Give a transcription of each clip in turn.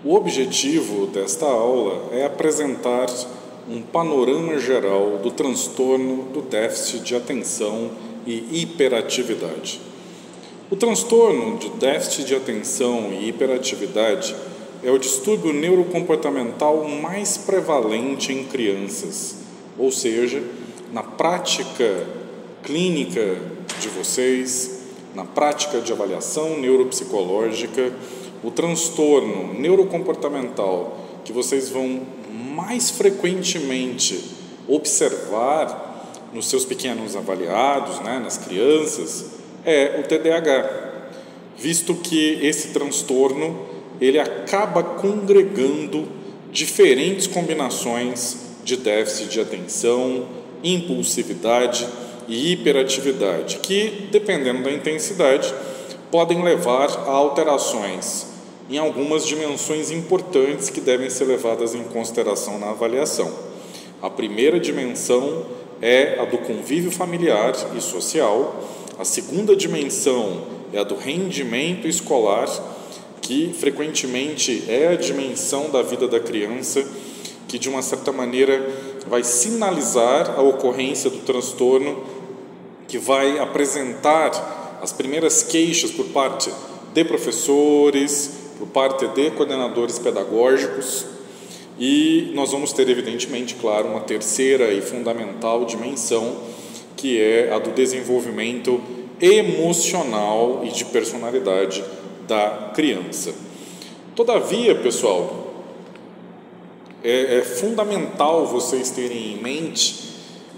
O objetivo desta aula é apresentar um panorama geral do transtorno do déficit de atenção e hiperatividade. O transtorno de déficit de atenção e hiperatividade é o distúrbio neurocomportamental mais prevalente em crianças, ou seja, na prática clínica de vocês, na prática de avaliação neuropsicológica, o transtorno neurocomportamental que vocês vão mais frequentemente observar nos seus pequenos avaliados, nas crianças, é o TDAH, visto que esse transtorno ele acaba congregando diferentes combinações de déficit de atenção, impulsividade e hiperatividade, que, dependendo da intensidade, podem levar a alterações em algumas dimensões importantes que devem ser levadas em consideração na avaliação. A primeira dimensão é a do convívio familiar e social, a segunda dimensão é a do rendimento escolar, que frequentemente é a dimensão da vida da criança que, de uma certa maneira, vai sinalizar a ocorrência do transtorno, que vai apresentar as primeiras queixas por parte de professores, por parte de coordenadores pedagógicos, e nós vamos ter, evidentemente, claro, uma terceira e fundamental dimensão, que é a do desenvolvimento emocional e de personalidade da criança. Todavia, pessoal, é fundamental vocês terem em mente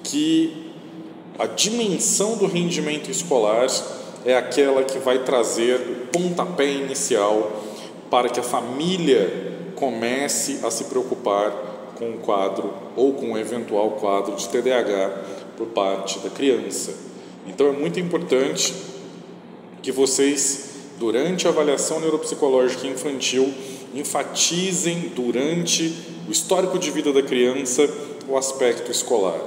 que a dimensão do rendimento escolar é aquela que vai trazer o pontapé inicial para que a família comece a se preocupar com o quadro ou com o eventual quadro de TDAH por parte da criança. Então é muito importante que vocês, durante a avaliação neuropsicológica infantil, enfatizem durante o histórico de vida da criança o aspecto escolar,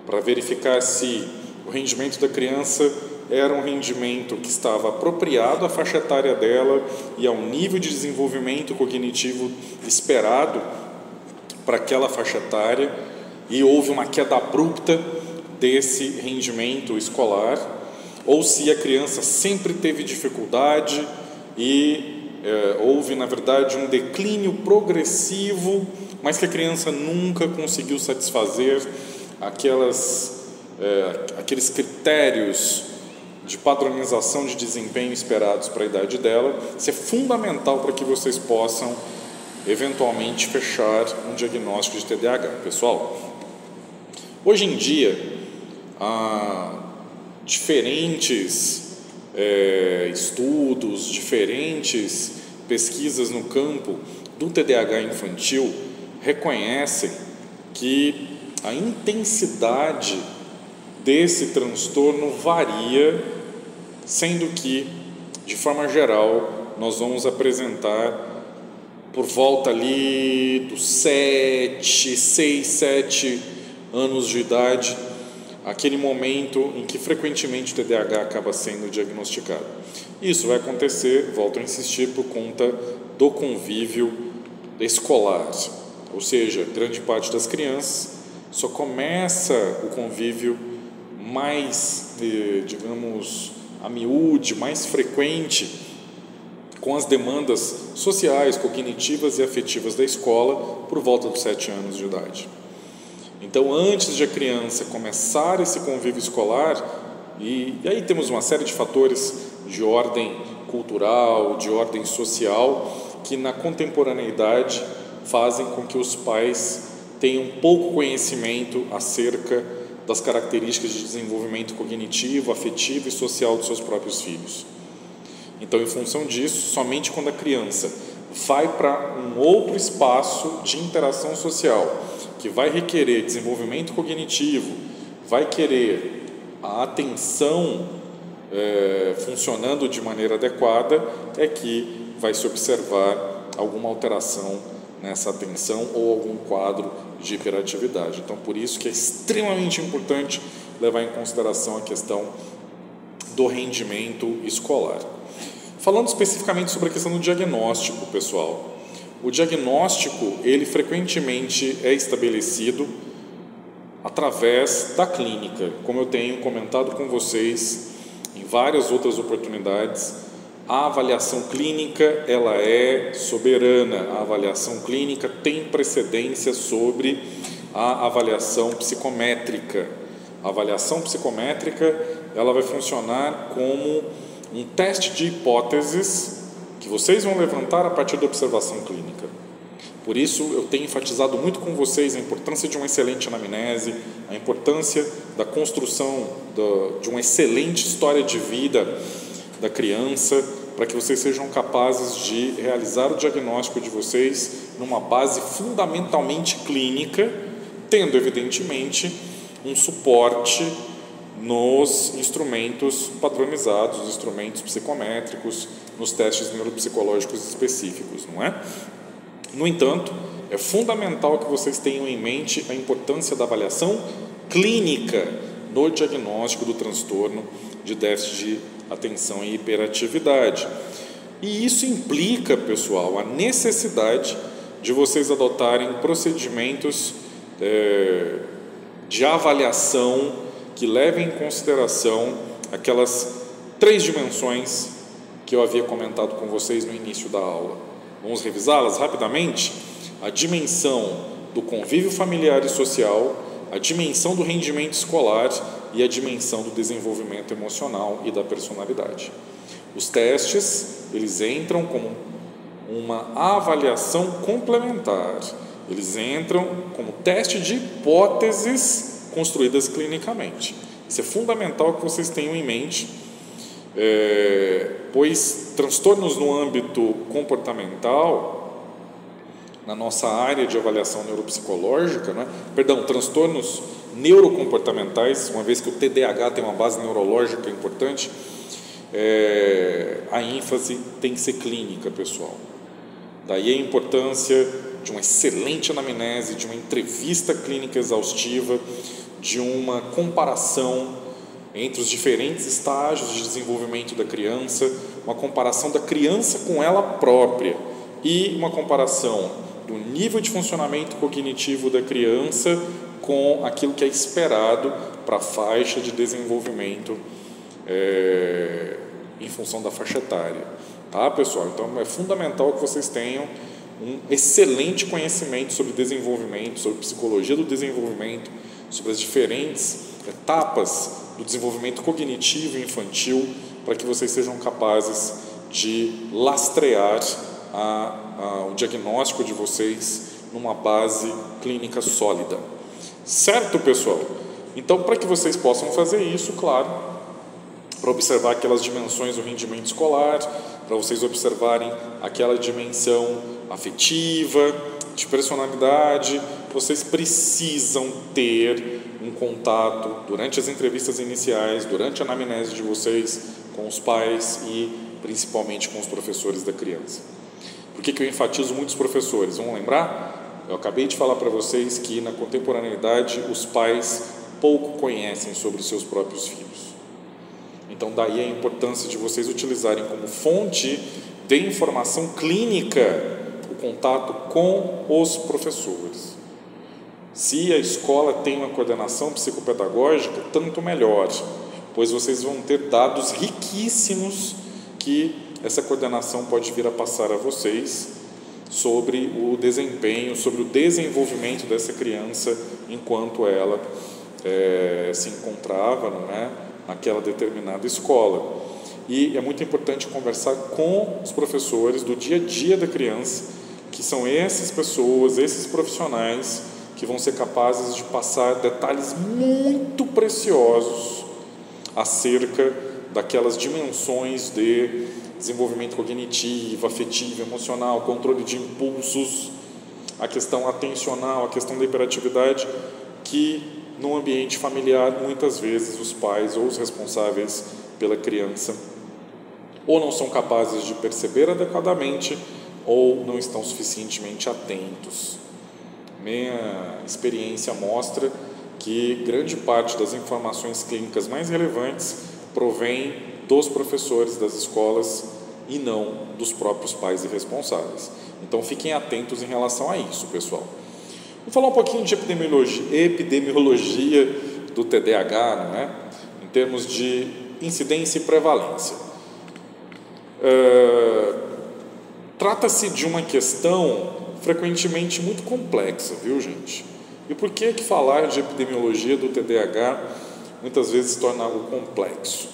para verificar se o rendimento da criança era um rendimento que estava apropriado à faixa etária dela e ao nível de desenvolvimento cognitivo esperado para aquela faixa etária, e houve uma queda abrupta desse rendimento escolar, ou se a criança sempre teve dificuldade e houve, na verdade, um declínio progressivo, mas que a criança nunca conseguiu satisfazer aqueles critérios de padronização de desempenho esperados para a idade dela. Isso é fundamental para que vocês possam, eventualmente, fechar um diagnóstico de TDAH. Pessoal, hoje em dia, diferentes estudos, diferentes pesquisas no campo do TDAH infantil reconhecem que a intensidade desse transtorno varia, sendo que, de forma geral, nós vamos apresentar por volta ali dos 6, 7 anos de idade, aquele momento em que frequentemente o TDAH acaba sendo diagnosticado. Isso vai acontecer, volto a insistir, por conta do convívio escolar, ou seja, grande parte das crianças só começa o convívio mais, digamos, a miúde, mais frequente com as demandas sociais, cognitivas e afetivas da escola por volta dos 7 anos de idade. Então, antes de a criança começar esse convívio escolar, e aí temos uma série de fatores de ordem cultural, de ordem social, que na contemporaneidade fazem com que os pais tenham pouco conhecimento acerca das características de desenvolvimento cognitivo, afetivo e social dos seus próprios filhos. Então, em função disso, somente quando a criança vai para um outro espaço de interação social, que vai requerer desenvolvimento cognitivo, vai querer a atenção funcionando de maneira adequada, é que vai se observar alguma alteração nessa atenção ou algum quadro de hiperatividade. Então, por isso que é extremamente importante levar em consideração a questão do rendimento escolar. Falando especificamente sobre a questão do diagnóstico, pessoal, O diagnóstico, ele frequentemente é estabelecido através da clínica, como eu tenho comentado com vocês em várias outras oportunidades. A avaliação clínica, ela é soberana, a avaliação clínica tem precedência sobre a avaliação psicométrica. A avaliação psicométrica, ela vai funcionar como um teste de hipóteses que vocês vão levantar a partir da observação clínica. Por isso, eu tenho enfatizado muito com vocês a importância de uma excelente anamnese, a importância da construção de uma excelente história de vida da criança, para que vocês sejam capazes de realizar o diagnóstico de vocês numa base fundamentalmente clínica, tendo, evidentemente, um suporte nos instrumentos padronizados, nos instrumentos psicométricos, nos testes neuropsicológicos específicos, não é? No entanto, é fundamental que vocês tenham em mente a importância da avaliação clínica no diagnóstico do transtorno de déficit de atenção e hiperatividade. E isso implica, pessoal, a necessidade de vocês adotarem procedimentos de avaliação que levem em consideração aquelas 3 dimensões que eu havia comentado com vocês no início da aula. Vamos revisá-las rapidamente? A dimensão do convívio familiar e social, a dimensão do rendimento escolar e a dimensão do desenvolvimento emocional e da personalidade. Os testes, eles entram como uma avaliação complementar. Eles entram como teste de hipóteses construídas clinicamente. Isso é fundamental que vocês tenham em mente, pois transtornos no âmbito comportamental, na nossa área de avaliação neuropsicológica, transtornos neurocomportamentais, uma vez que o TDAH tem uma base neurológica importante, a ênfase tem que ser clínica, pessoal. Daí a importância de uma excelente anamnese, de uma entrevista clínica exaustiva, de uma comparação entre os diferentes estágios de desenvolvimento da criança, uma comparação da criança com ela própria e uma comparação do nível de funcionamento cognitivo da criança com aquilo que é esperado para a faixa de desenvolvimento em função da faixa etária. Tá, pessoal? Então, é fundamental que vocês tenham um excelente conhecimento sobre desenvolvimento, sobre psicologia do desenvolvimento, sobre as diferentes etapas do desenvolvimento cognitivo e infantil, para que vocês sejam capazes de lastrear o diagnóstico de vocês numa base clínica sólida. Certo, pessoal? Então, para que vocês possam fazer isso, claro, para observar aquelas dimensões do rendimento escolar, para vocês observarem aquela dimensão afetiva, de personalidade, vocês precisam ter um contato durante as entrevistas iniciais, durante a anamnese de vocês com os pais e principalmente com os professores da criança. Por que eu enfatizo muitos professores? Vamos lembrar? Eu acabei de falar para vocês que na contemporaneidade os pais pouco conhecem sobre os seus próprios filhos. Então daí a importância de vocês utilizarem como fonte de informação clínica o contato com os professores. Se a escola tem uma coordenação psicopedagógica, tanto melhor, pois vocês vão ter dados riquíssimos que essa coordenação pode vir a passar a vocês sobre o desempenho, sobre o desenvolvimento dessa criança enquanto ela se encontrava, naquela determinada escola. E é muito importante conversar com os professores do dia a dia da criança, que são essas pessoas, esses profissionais que vão ser capazes de passar detalhes muito preciosos acerca daquelas dimensões de desenvolvimento cognitivo, afetivo, emocional, controle de impulsos, a questão atencional, a questão da hiperatividade, que no ambiente familiar muitas vezes os pais ou os responsáveis pela criança ou não são capazes de perceber adequadamente ou não estão suficientemente atentos. Minha experiência mostra que grande parte das informações clínicas mais relevantes provém dos professores das escolas e não dos próprios pais irresponsáveis. Então, fiquem atentos em relação a isso, pessoal. Vou falar um pouquinho de epidemiologia do TDAH, não é? Em termos de incidência e prevalência. Trata-se de uma questão frequentemente muito complexa, viu, gente? E por que falar de epidemiologia do TDAH muitas vezes se torna algo complexo?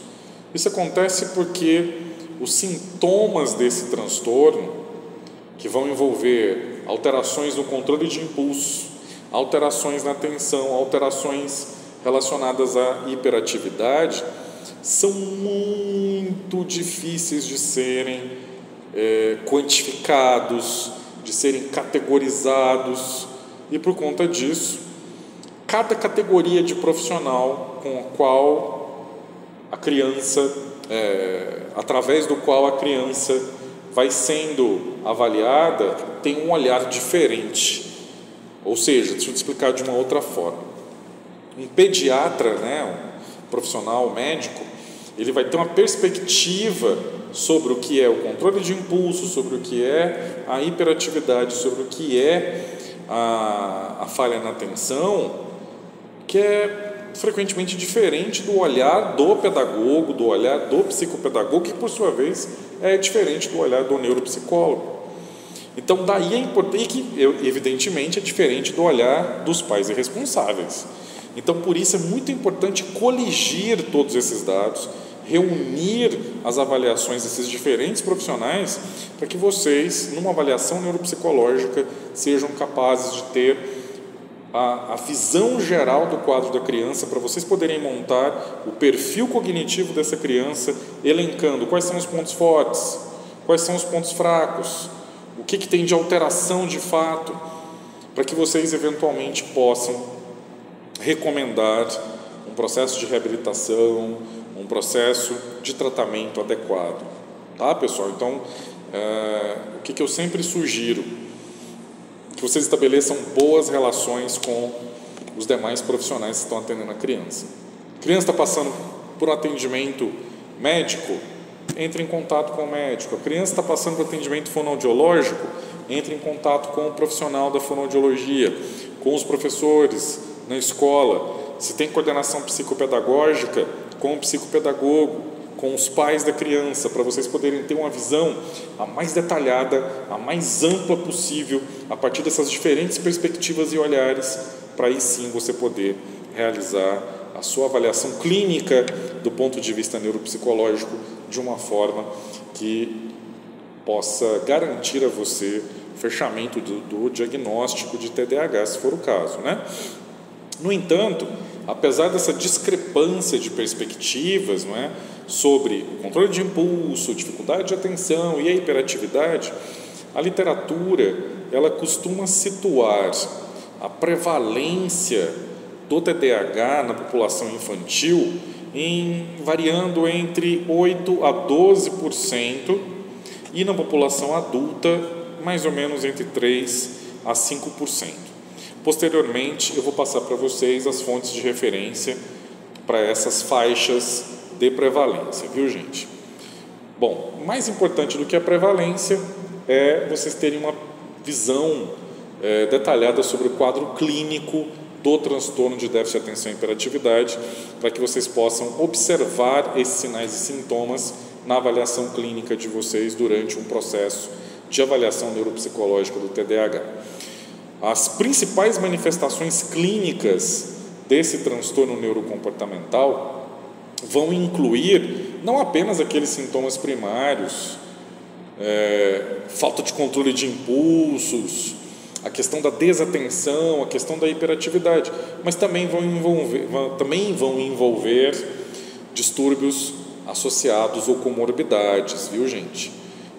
Isso acontece porque os sintomas desse transtorno, que vão envolver alterações no controle de impulso, alterações na atenção, alterações relacionadas à hiperatividade, são muito difíceis de serem quantificados, de serem categorizados, e por conta disso, cada categoria de profissional com a qual a criança, através do qual a criança vai sendo avaliada, tem um olhar diferente. Ou seja, deixa eu te explicar de uma outra forma. Um pediatra, um profissional médico, ele vai ter uma perspectiva sobre o que é o controle de impulso, sobre o que é a hiperatividade, sobre o que é a falha na atenção, que é frequentemente diferente do olhar do pedagogo, do olhar do psicopedagogo, que por sua vez é diferente do olhar do neuropsicólogo. Então daí é importante, que evidentemente é diferente do olhar dos pais irresponsáveis. Então por isso é muito importante coligir todos esses dados, reunir as avaliações desses diferentes profissionais, para que vocês, numa avaliação neuropsicológica, sejam capazes de ter a visão geral do quadro da criança, para vocês poderem montar o perfil cognitivo dessa criança, elencando quais são os pontos fortes, quais são os pontos fracos, o que tem de alteração de fato, para que vocês eventualmente possam recomendar um processo de reabilitação, um processo de tratamento adequado. Tá, pessoal? Então, o que eu sempre sugiro? Que vocês estabeleçam boas relações com os demais profissionais que estão atendendo a criança. A criança está passando por um atendimento médico, entre em contato com o médico. A criança está passando por atendimento fonoaudiológico, entre em contato com o profissional da fonoaudiologia, com os professores na escola. Se tem coordenação psicopedagógica, com o psicopedagogo, com os pais da criança, para vocês poderem ter uma visão a mais detalhada, a mais ampla possível, a partir dessas diferentes perspectivas e olhares, para aí sim você poder realizar a sua avaliação clínica do ponto de vista neuropsicológico de uma forma que possa garantir a você o fechamento do diagnóstico de TDAH, se for o caso, né? No entanto, apesar dessa discrepância de perspectivas, não é, sobre o controle de impulso, dificuldade de atenção e a hiperatividade, a literatura ela costuma situar a prevalência do TDAH na população infantil variando entre 8% a 12% e na população adulta mais ou menos entre 3% a 5%. Posteriormente, eu vou passar para vocês as fontes de referência para essas faixas de prevalência, viu, gente? Bom, mais importante do que a prevalência é vocês terem uma visão detalhada sobre o quadro clínico do transtorno de déficit de atenção e hiperatividade, para que vocês possam observar esses sinais e sintomas na avaliação clínica de vocês durante um processo de avaliação neuropsicológica do TDAH. As principais manifestações clínicas desse transtorno neurocomportamental vão incluir não apenas aqueles sintomas primários, falta de controle de impulsos, a questão da desatenção, a questão da hiperatividade, mas também vão envolver distúrbios associados ou comorbidades, viu, gente?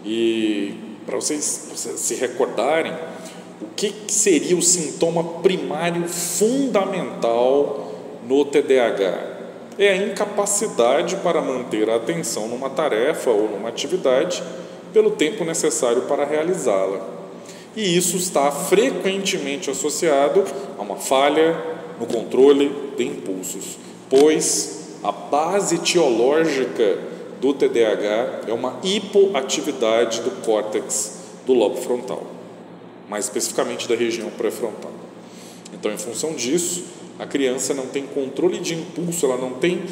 E para vocês se recordarem, o que seria o sintoma primário fundamental no TDAH? É a incapacidade para manter a atenção numa tarefa ou numa atividade pelo tempo necessário para realizá-la. E isso está frequentemente associado a uma falha no controle de impulsos, pois a base etiológica do TDAH é uma hipoatividade do córtex do lobo frontal, mais especificamente da região pré-frontal. Então, em função disso, a criança não tem controle de impulso, ela não tem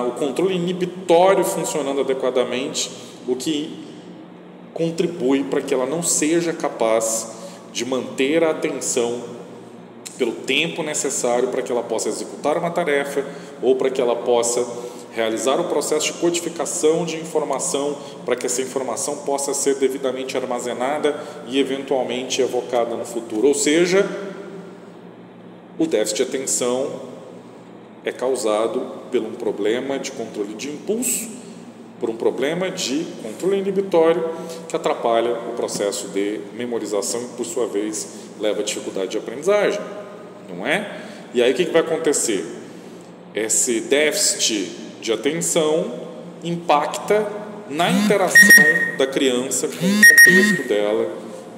o controle inibitório funcionando adequadamente, o que contribui para que ela não seja capaz de manter a atenção pelo tempo necessário para que ela possa executar uma tarefa ou para que ela possa realizar o processo de codificação de informação para que essa informação possa ser devidamente armazenada e eventualmente evocada no futuro. Ou seja, o déficit de atenção é causado por um problema de controle de impulso, por um problema de controle inibitório que atrapalha o processo de memorização e, por sua vez, leva a dificuldade de aprendizagem, não é? E aí o que vai acontecer? Esse déficit de atenção impacta na interação da criança com o contexto dela,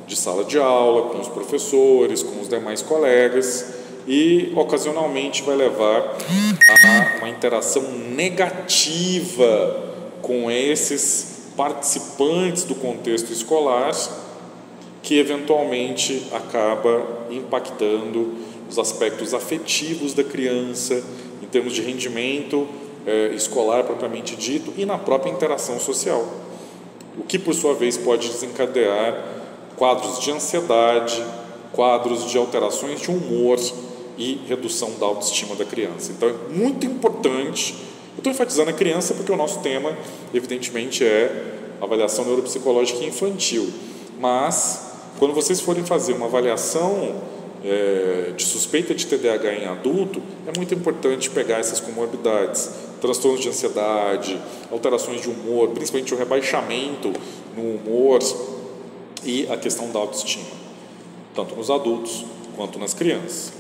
de sala de aula, com os professores, com os demais colegas, e ocasionalmente vai levar a uma interação negativa com esses participantes do contexto escolar, que eventualmente acaba impactando os aspectos afetivos da criança, em termos de rendimento escolar propriamente dito e na própria interação social, o que por sua vez pode desencadear quadros de ansiedade, quadros de alterações de humor e redução da autoestima da criança. Então é muito importante, eu estou enfatizando a criança porque o nosso tema evidentemente é avaliação neuropsicológica infantil, mas quando vocês forem fazer uma avaliação de suspeita de TDAH em adulto, é muito importante pegar essas comorbidades, transtornos de ansiedade, alterações de humor, principalmente o rebaixamento no humor e a questão da autoestima, tanto nos adultos quanto nas crianças.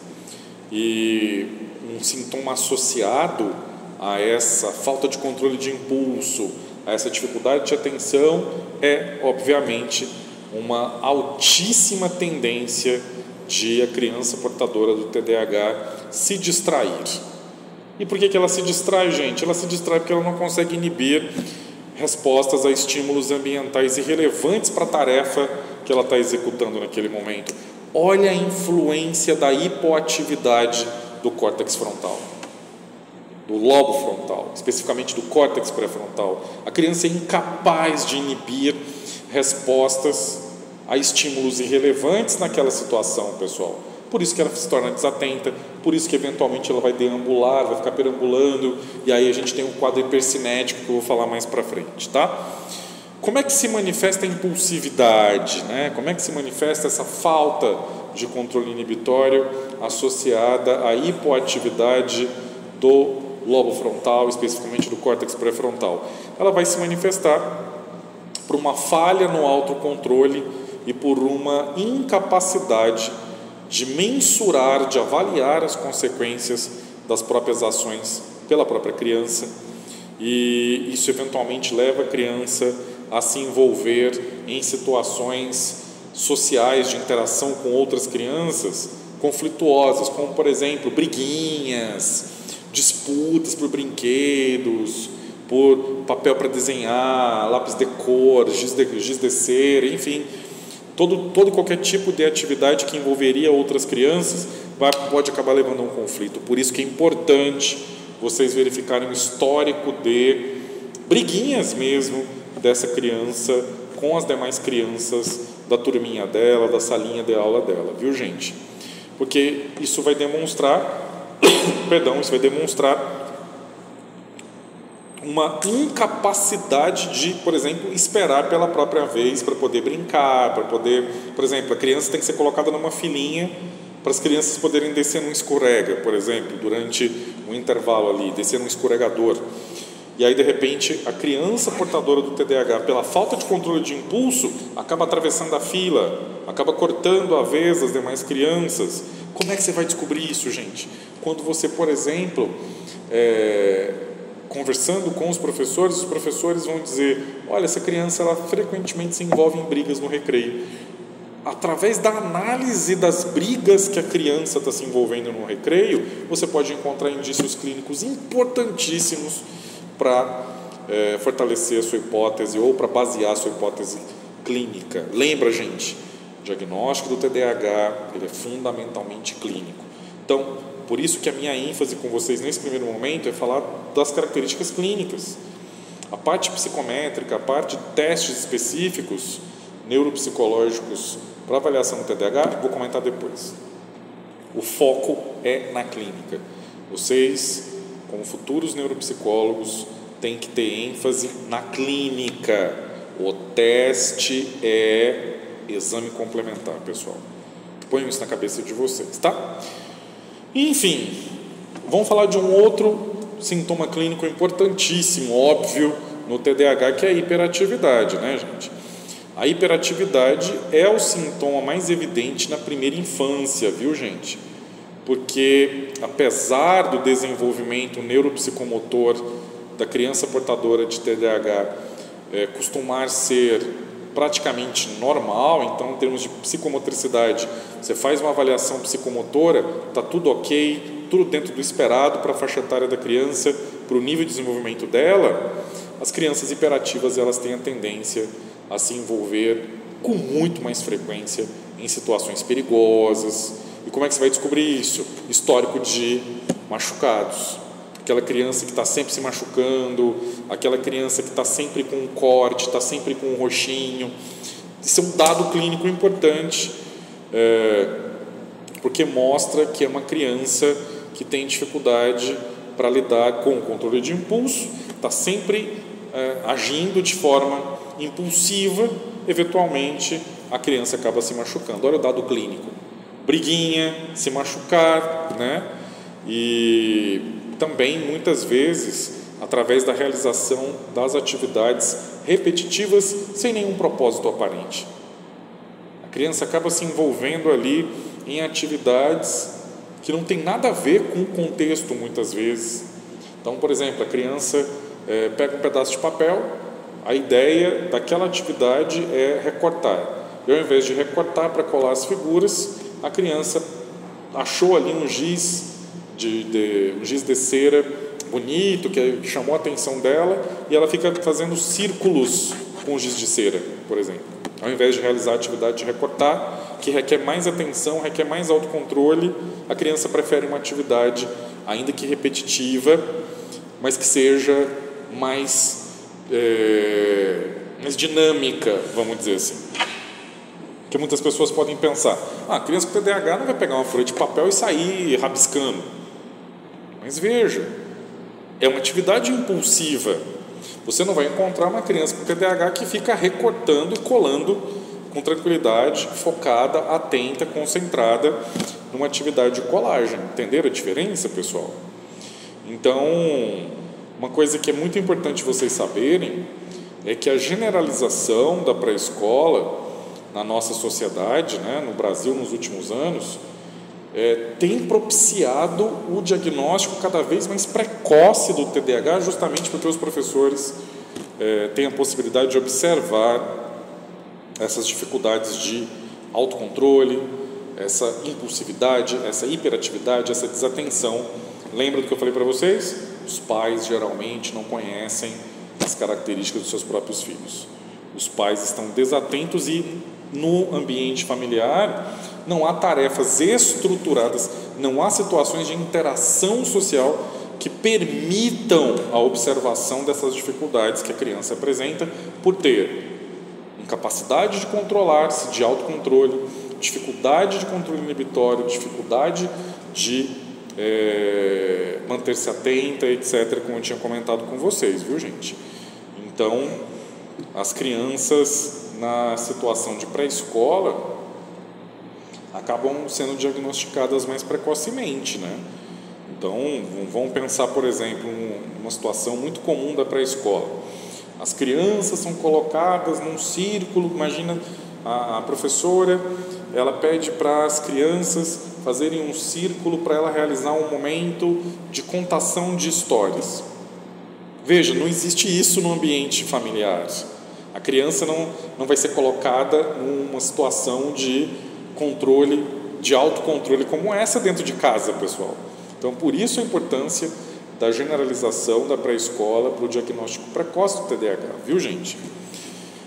E um sintoma associado a essa falta de controle de impulso, a essa dificuldade de atenção, é, obviamente, uma altíssima tendência de a criança portadora do TDAH se distrair. E por que ela se distrai, gente? Ela se distrai porque ela não consegue inibir respostas a estímulos ambientais irrelevantes para a tarefa que ela está executando naquele momento. Olha a influência da hipoatividade do córtex frontal, do lobo frontal, especificamente do córtex pré-frontal. A criança é incapaz de inibir respostas a estímulos irrelevantes naquela situação, pessoal. Por isso que ela se torna desatenta, por isso que eventualmente ela vai deambular, vai ficar perambulando, e aí a gente tem um quadro hipercinético que eu vou falar mais para frente, tá? Como é que se manifesta a impulsividade, né? Como é que se manifesta essa falta de controle inibitório associada à hipoatividade do lobo frontal, especificamente do córtex pré-frontal? Ela vai se manifestar por uma falha no autocontrole e por uma incapacidade de mensurar, de avaliar as consequências das próprias ações pela própria criança, e isso eventualmente leva a criança a se envolver em situações sociais de interação com outras crianças conflituosas, como, por exemplo, briguinhas, disputas por brinquedos, por papel para desenhar, lápis de cor, giz de cera, enfim, todo e qualquer tipo de atividade que envolveria outras crianças pode acabar levando a um conflito. Por isso que é importante vocês verificarem o histórico de briguinhas mesmo dessa criança com as demais crianças da turminha dela, da salinha de aula dela, viu, gente? Porque isso vai demonstrar, isso vai demonstrar uma incapacidade de, por exemplo, esperar pela própria vez para poder brincar, para poder, por exemplo, a criança tem que ser colocada numa filinha para as crianças poderem descer num escorrega, por exemplo, durante um intervalo ali, descer num escorregador. E aí, de repente, a criança portadora do TDAH, pela falta de controle de impulso, acaba atravessando a fila, acaba cortando a vez das demais crianças. Como é que você vai descobrir isso, gente? Quando você, por exemplo, conversando com os professores vão dizer: olha, essa criança ela frequentemente se envolve em brigas no recreio. Através da análise das brigas que a criança está se envolvendo no recreio, você pode encontrar indícios clínicos importantíssimos para fortalecer a sua hipótese ou para basear a sua hipótese clínica. Lembra, gente, o diagnóstico do TDAH ele é fundamentalmente clínico. Então, por isso que a minha ênfase com vocês nesse primeiro momento é falar das características clínicas. A parte psicométrica, a parte de testes específicos neuropsicológicos para avaliação do TDAH, vou comentar depois. O foco é na clínica. Vocês, como futuros neuropsicólogos, têm que ter ênfase na clínica. O teste é exame complementar, pessoal. Ponham isso na cabeça de vocês, tá? Enfim, vamos falar de um outro sintoma clínico importantíssimo, óbvio, no TDAH, que é a hiperatividade, né, gente? A hiperatividade é o sintoma mais evidente na primeira infância, viu, gente? Porque, apesar do desenvolvimento neuropsicomotor da criança portadora de TDAH costumar ser praticamente normal, então, em termos de psicomotricidade, você faz uma avaliação psicomotora, está tudo ok, tudo dentro do esperado para a faixa etária da criança, para o nível de desenvolvimento dela, as crianças hiperativas elas têm a tendência a se envolver com muito mais frequência em situações perigosas. E como é que você vai descobrir isso? Histórico de machucados. Aquela criança que está sempre se machucando, aquela criança que está sempre com um corte, está sempre com um roxinho. Isso é um dado clínico importante, porque mostra que é uma criança que tem dificuldade para lidar com o controle de impulso, está sempre agindo de forma impulsiva, eventualmente a criança acaba se machucando. Olha o dado clínico: briguinha, se machucar, né? E também muitas vezes através da realização das atividades repetitivas sem nenhum propósito aparente. A criança acaba se envolvendo ali em atividades que não tem nada a ver com o contexto muitas vezes. Então, por exemplo, a criança pega um pedaço de papel, a ideia daquela atividade é recortar. E ao invés de recortar para colar as figuras, a criança achou ali um giz de cera bonito, que chamou a atenção dela, e ela fica fazendo círculos com o giz de cera, por exemplo. Ao invés de realizar a atividade de recortar, que requer mais atenção, requer mais autocontrole, a criança prefere uma atividade, ainda que repetitiva, mas que seja mais dinâmica, vamos dizer assim. Porque muitas pessoas podem pensar: a criança com TDAH não vai pegar uma folha de papel e sair rabiscando. Mas veja, é uma atividade impulsiva. Você não vai encontrar uma criança com TDAH que fica recortando e colando com tranquilidade, focada, atenta, concentrada numa atividade de colagem. Entenderam a diferença, pessoal? Então, uma coisa que é muito importante vocês saberem é que a generalização da pré-escola na nossa sociedade, né, no Brasil nos últimos anos, tem propiciado o diagnóstico cada vez mais precoce do TDAH, justamente porque os professores têm a possibilidade de observar essas dificuldades de autocontrole, essa impulsividade, essa hiperatividade, essa desatenção. Lembra do que eu falei para vocês? Os pais geralmente não conhecem as características dos seus próprios filhos. Os pais estão desatentos e no ambiente familiar não há tarefas estruturadas, não há situações de interação social que permitam a observação dessas dificuldades que a criança apresenta por ter incapacidade de controlar-se, de autocontrole, dificuldade de controle inibitório, dificuldade de manter-se atenta, etc., como eu tinha comentado com vocês, viu, gente? Então, as crianças na situação de pré-escola acabam sendo diagnosticadas mais precocemente, né? Então, vamos pensar, por exemplo, uma situação muito comum da pré-escola. As crianças são colocadas num círculo, imagina a professora, ela pede para as crianças fazerem um círculo para ela realizar um momento de contação de histórias. Veja, não existe isso no ambiente familiar. A criança não vai ser colocada numa situação de controle, de autocontrole como essa dentro de casa, pessoal. Então, por isso a importância da generalização da pré-escola para o diagnóstico precoce do TDAH, viu, gente?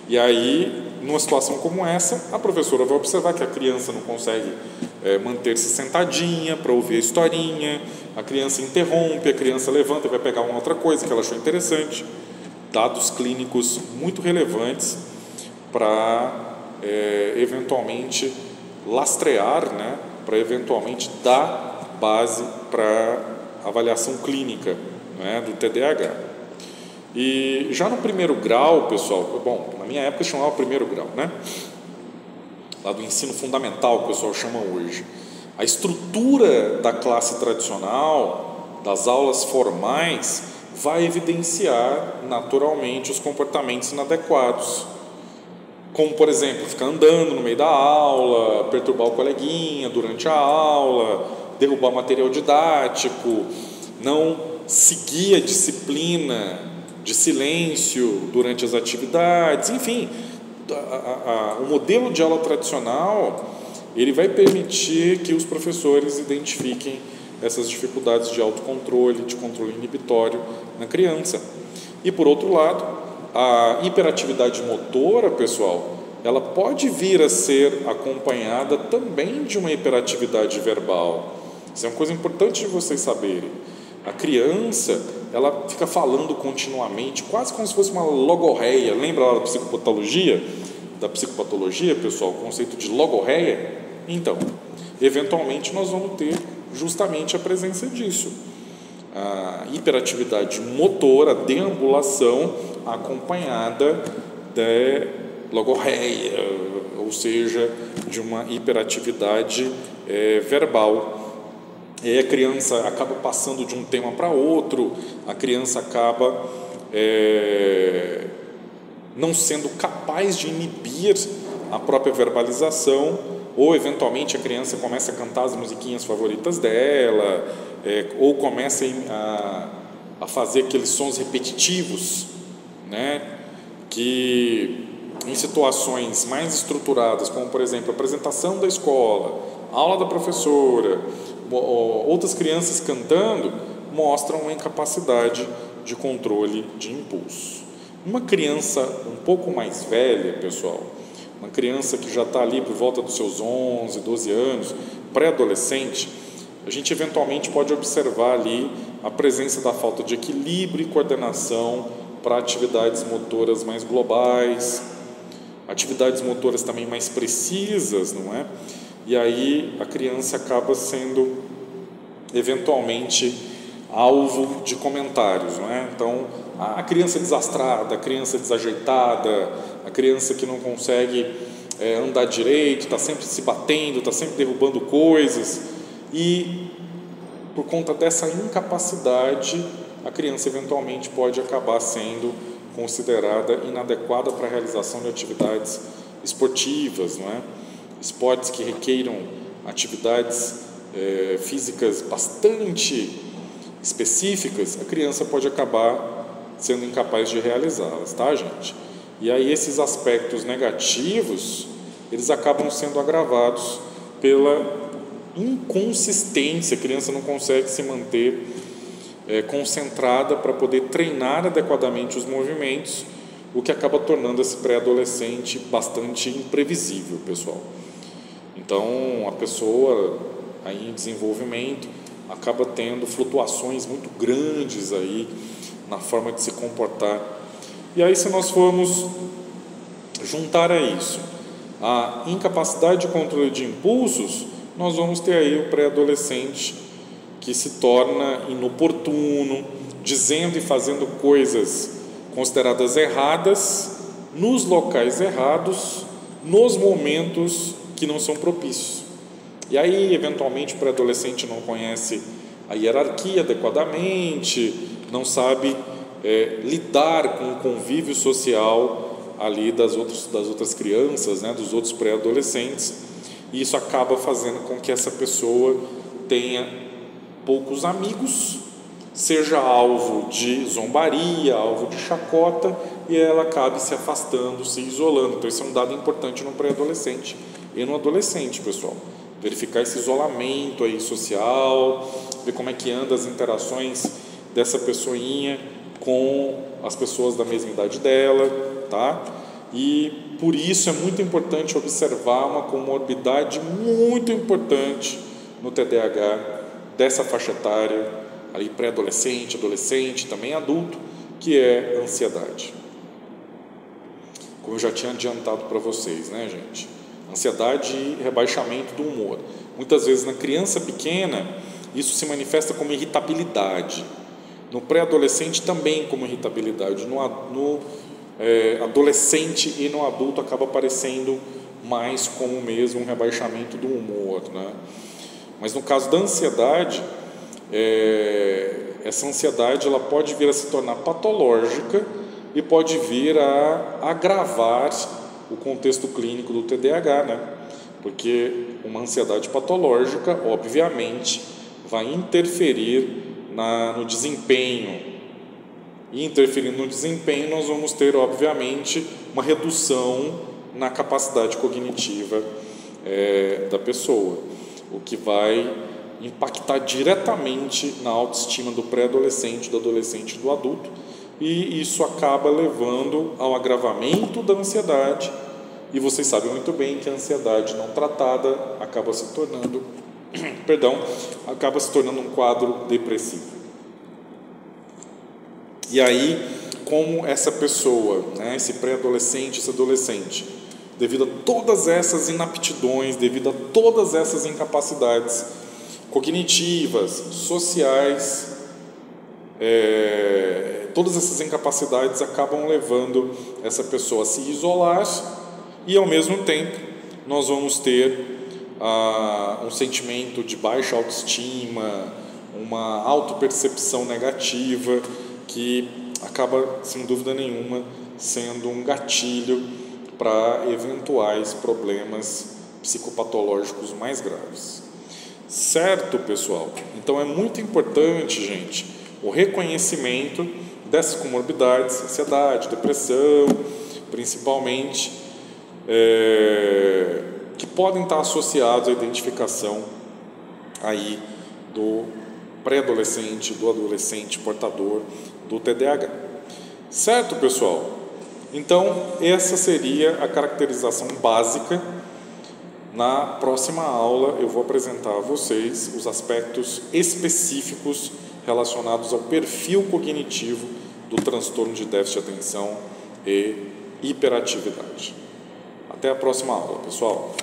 E aí, numa situação como essa, a professora vai observar que a criança não consegue manter-se sentadinha para ouvir a historinha, a criança interrompe, a criança levanta e vai pegar uma outra coisa que ela achou interessante. Dados clínicos muito relevantes para eventualmente lastrear, né, para eventualmente dar base para avaliação clínica, né, do TDAH. E já no primeiro grau, pessoal, bom, na minha época chamava primeiro grau, né? Lá do ensino fundamental, que o pessoal chama hoje. A estrutura da classe tradicional, das aulas formais, vai evidenciar naturalmente os comportamentos inadequados. Como, por exemplo, ficar andando no meio da aula, perturbar o coleguinha durante a aula, derrubar material didático, não seguir a disciplina de silêncio durante as atividades, enfim, o modelo de aula tradicional, ele vai permitir que os professores identifiquem essas dificuldades de autocontrole, de controle inibitório na criança. E, por outro lado, a hiperatividade motora, pessoal, ela pode vir a ser acompanhada também de uma hiperatividade verbal. Isso é uma coisa importante de vocês saberem. A criança, ela fica falando continuamente, quase como se fosse uma logorreia. Lembra lá da psicopatologia? Da psicopatologia, pessoal, o conceito de logorreia? Então, eventualmente nós vamos ter justamente a presença disso. A hiperatividade motora, a deambulação acompanhada de logorreia, ou seja, de uma hiperatividade verbal. E aí a criança acaba passando de um tema para outro, a criança acaba não sendo capaz de inibir a própria verbalização, ou eventualmente a criança começa a cantar as musiquinhas favoritas dela, ou começa a fazer aqueles sons repetitivos, né, que em situações mais estruturadas, como por exemplo a apresentação da escola, aula da professora, outras crianças cantando, mostram uma incapacidade de controle de impulso. Uma criança um pouco mais velha, pessoal, uma criança que já está ali por volta dos seus 11, 12 anos, pré-adolescente, a gente eventualmente pode observar ali a presença da falta de equilíbrio e coordenação para atividades motoras mais globais, atividades motoras também mais precisas, não é? E aí a criança acaba sendo eventualmente alvo de comentários, não é? Então, a criança desastrada, a criança desajeitada, a criança que não consegue andar direito, está sempre se batendo, está sempre derrubando coisas, e por conta dessa incapacidade, a criança eventualmente pode acabar sendo considerada inadequada para a realização de atividades esportivas, não é? Esportes que requeiram atividades físicas bastante específicas, a criança pode acabar sendo incapaz de realizá-las, tá, gente? E aí esses aspectos negativos, eles acabam sendo agravados pela inconsistência, a criança não consegue se manter concentrada para poder treinar adequadamente os movimentos, o que acaba tornando esse pré-adolescente bastante imprevisível, pessoal. Então, a pessoa aí em desenvolvimento acaba tendo flutuações muito grandes aí na forma de se comportar. E aí, se nós formos juntar a isso a incapacidade de controle de impulsos, nós vamos ter aí o pré-adolescente que se torna inoportuno, dizendo e fazendo coisas consideradas erradas, nos locais errados, nos momentos que não são propícios. E aí, eventualmente, o pré-adolescente não conhece a hierarquia adequadamente, não sabe lidar com o convívio social ali das outras crianças, né, dos outros pré-adolescentes, e isso acaba fazendo com que essa pessoa tenha poucos amigos, seja alvo de zombaria, alvo de chacota, e ela acabe se afastando, se isolando. Então, isso é um dado importante no pré-adolescente e no adolescente, pessoal. Verificar esse isolamento aí social, ver como é que anda as interações dessa pessoinha com as pessoas da mesma idade dela, tá? E por isso é muito importante observar uma comorbidade muito importante no TDAH dessa faixa etária, ali pré-adolescente, adolescente, também adulto, que é a ansiedade. Como eu já tinha adiantado para vocês, né, gente? Ansiedade e rebaixamento do humor. Muitas vezes na criança pequena, isso se manifesta como irritabilidade. No pré-adolescente também como irritabilidade. No adolescente e no adulto acaba aparecendo mais como mesmo um rebaixamento do humor, né? Mas no caso da ansiedade, essa ansiedade ela pode vir a se tornar patológica e pode vir a agravar o contexto clínico do TDAH, né? Porque uma ansiedade patológica, obviamente, vai interferir no desempenho. E interferindo no desempenho, nós vamos ter, obviamente, uma redução na capacidade cognitiva da pessoa, o que vai impactar diretamente na autoestima do pré-adolescente, do adolescente e do adulto, e isso acaba levando ao agravamento da ansiedade, e vocês sabem muito bem que a ansiedade não tratada acaba se tornando um quadro depressivo. E aí, como essa pessoa, né, esse pré-adolescente, esse adolescente, devido a todas essas inaptidões, devido a todas essas incapacidades cognitivas, sociais, todas essas incapacidades acabam levando essa pessoa a se isolar, e ao mesmo tempo nós vamos ter um sentimento de baixa autoestima, uma autopercepção negativa, que acaba, sem dúvida nenhuma, sendo um gatilho para eventuais problemas psicopatológicos mais graves. Certo, pessoal? Então é muito importante, gente, o reconhecimento dessas comorbidades, ansiedade, depressão, principalmente, que podem estar associados à identificação aí do pré-adolescente, do adolescente portador do TDAH. Certo, pessoal? Então, essa seria a caracterização básica. Na próxima aula, eu vou apresentar a vocês os aspectos específicos relacionados ao perfil cognitivo do transtorno de déficit de atenção e hiperatividade. Até a próxima aula, pessoal.